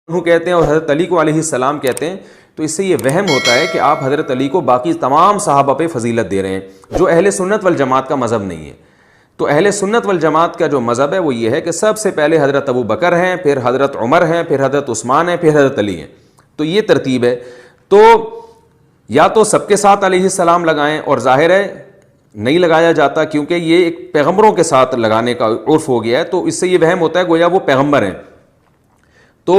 कहते हैं और हज़रत अली को अलैहिस्सलाम कहते हैं, तो इससे ये वहम होता है कि आप हज़रत अली को बाकी तमाम सहाबा पे फजीलत दे रहे हैं, जो अहले सुन्नत वल जमात का मज़हब नहीं है। तो अहले सुन्नत वल जमात का जो मज़हब है वो ये है कि सबसे पहले हज़रत अबू बकर हैं, फिर हज़रत उमर हैं, फिर हज़रत उस्मान हैं, फिर हज़रत अली हैं। तो ये तरतीब है। तो या तो सबके साथ अलैहिस्सलाम लगाएं, और जाहिर है नहीं लगाया जाता क्योंकि ये एक पैगम्बरों के साथ लगाने का उर्फ हो गया है, तो इससे ये वहम होता है गोया वो पैगम्बर हैं। तो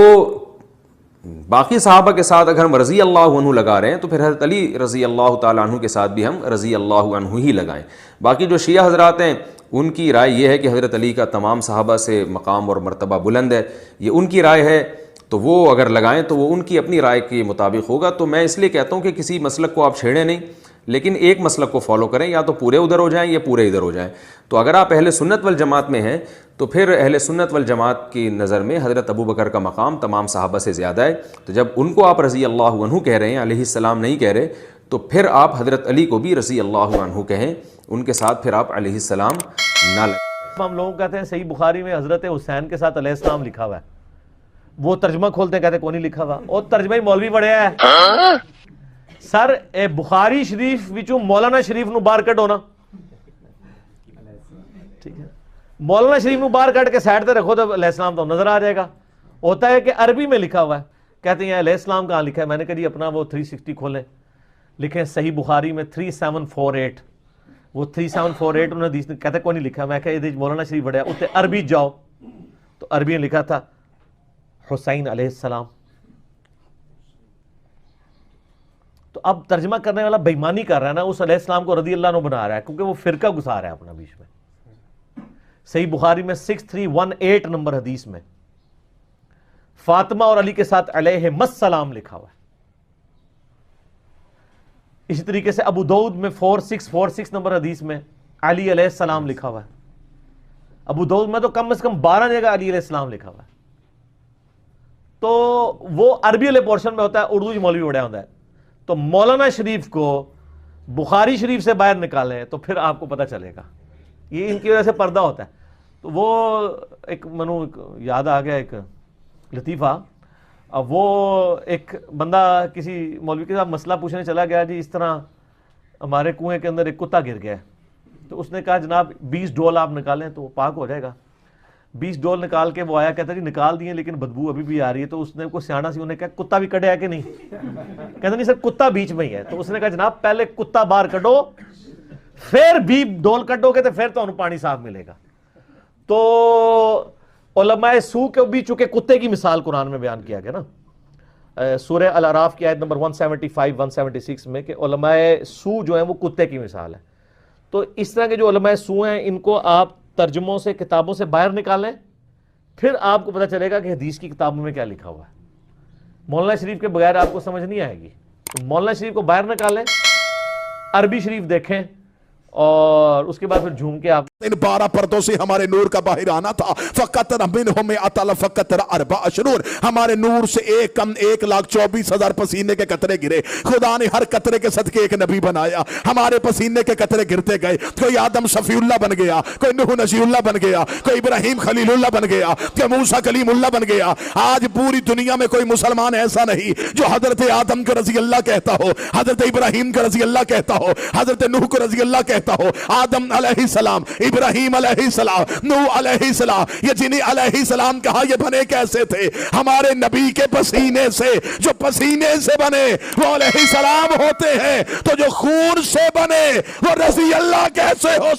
बाकी सहाबा के साथ अगर हम रज़ी अल्लाह अन्हु लगा रहे हैं तो फिर हज़रत अली रज़ी अल्लाह ताला अन्हु के साथ भी हम रज़ी अल्लाह अन्हु ही लगाएं। बाकी जो शिया हज़रात हैं उनकी राय ये है कि हज़रत अली का तमाम सहाबा से मकाम और मर्तबा बुलंद है, ये उनकी राय है, तो वो अगर लगाएं तो वो उनकी अपनी राय के मुताबिक होगा। तो मैं इसलिए कहता हूँ कि किसी मसलक को आप छेड़ें नहीं, लेकिन एक मसलक को फॉलो करें, या तो पूरे उधर हो जाएं या पूरे इधर हो जाएं। तो अगर आप अहले सुन्नत वल जमात में हैं तो फिर अहले सुन्नत वल जमात की नज़र में हज़रत अबू बकर का मकाम तमाम सहाबा से ज़्यादा है। तो जब उनको आप रज़ी अल्लाह अन्हु कह रहे हैं, अलैहिस्सलाम नहीं कह रहे, तो फिर आप हज़रत अली को भी रज़ी अल्लाह अन्हु कहें, उनके साथ फिर आप अलैहिस्सलाम ना लगें। हम लोग कहते हैं सही बुखारी में हज़रत हुसैन के साथ अलैहिस्सलाम लिखा हुआ है, वो तर्जमा खोलते हैं कहते कौन नहीं लिखा हुआ, और तर्जमा ही मौलवी बड़े है सर। ए बुखारी शरीफ विचों मौलाना शरीफ नूं बाहर कढो ना, ठीक है, मौलाना शरीफ नूं बाहर कट के साइड पे रखो तो अलैहिस्सलाम तो नजर आ जाएगा। होता है कि अरबी में लिखा हुआ है, कहते हैं अलैहिस्सलाम कहाँ लिखा है, मैंने कहा जी अपना वो 360 खोलें, लिखे सही बुखारी में 3748, वो 3748 उन्होंने कहते कौन नहीं लिखा, मैं कहा मौलाना शरीफ बढ़िया, उत्ते अरबी जाओ तो अरबी में लिखा था हुसैन अलैहिस्सलाम। तो अब तर्जमा करने वाला बेईमानी कर रहा है ना, उस अलैहिस्सलाम को रज़ी अल्लाह अन्हु बना रहा है, क्योंकि वो फिरका घुसा रहा है अपना बीच में। सही बुखारी में 6318 नंबर हदीस में फातिमा और अली के साथ अलैहिस्सलाम लिखा हुआ है। इसी तरीके से अबू दाऊद में 4646 नंबर हदीस में अली अलैहिस्सलाम लिखा हुआ है। अबू दाऊद में तो कम से कम 12 जगह अली अलैहिस्सलाम लिखा हुआ है। तो वो अरबी वाले पोर्शन में होता है, उर्दू में मौलवी बड़ा होता है। तो मौलाना शरीफ को बुखारी शरीफ से बाहर निकालें तो फिर आपको पता चलेगा, ये इनकी वजह से पर्दा होता है। तो वो एक मनु याद आ गया एक लतीफ़ा, अब वो एक बंदा किसी मौलवी के साथ मसला पूछने चला गया, जी इस तरह हमारे कुएं के अंदर एक कुत्ता गिर गया है, तो उसने कहा जनाब 20 डोल आप निकालें तो पाक हो जाएगा। 20 डोल निकाल के वो आया, कहता जी निकाल दिए लेकिन बदबू अभी भी आ रही है। तो उसने को सियाना सी उन्हें कहा कुत्ता भी कटे है कि नहीं, कहता नहीं सर कुत्ता बीच में ही है। तो उसने कहा जनाब पहले कुत्ता बाहर कटो, फिर भी डोल कटोगे तो फिर तो पानी साफ मिलेगा। तो उलमाए सू के भी चूंकि कुत्ते की मिसाल कुरान में बयान किया गया ना, सूरह अल अराफ की आयत नंबर 175 176 में, कि उलमाए सू जो है वो कुत्ते की मिसाल है। तो इस तरह के जो उलमाए सू हैं इनको आप तर्जुमों से किताबों से बाहर निकालें, फिर आपको पता चलेगा कि हदीस की किताबों में क्या लिखा हुआ है। मौलाना शरीफ के बगैर आपको समझ नहीं आएगी। तो मौलाना शरीफ को बाहर निकालें, अरबी शरीफ देखें, और उसके बाद फिर झूम के आप इन 12 पर्दों से हमारे नूर का बाहर आना था। फकत हमारे नूर से एक कम 1,24,000 पसीने के कतरे गिरे। खुदा ने हर कतरे के सदके एक नबी बनाया। हमारे पसीने के कतरे गिरते गए, कोई आदम सफीउल्लाह बन गया, कोई नूह नजीउल्लाह बन गया, कोई इब्राहिम खलीलुल्लाह बन गया, कोई मूसा कलीमुल्लाह बन गया। आज पूरी दुनिया में कोई मुसलमान ऐसा नहीं जो हजरत आदम को रजी अल्लाह कहता हो, हजरत इब्राहिम को रजी अल्लाह कहता हो, हजरत नूह को रजी अल्लाह कहता हो। आदम अलैहिस्सलाम, इब्राहिम अलैहिस्सलाम, नूह अलैहिस्सलाम, ये जिन्हें अलैहिस्सलाम कहा, ये बने कैसे थे? हमारे नबी के पसीने से। जो पसीने से बने वो अलैहिस्सलाम होते हैं, तो जो खून से बने वो रज़ी अल्लाह कैसे हो?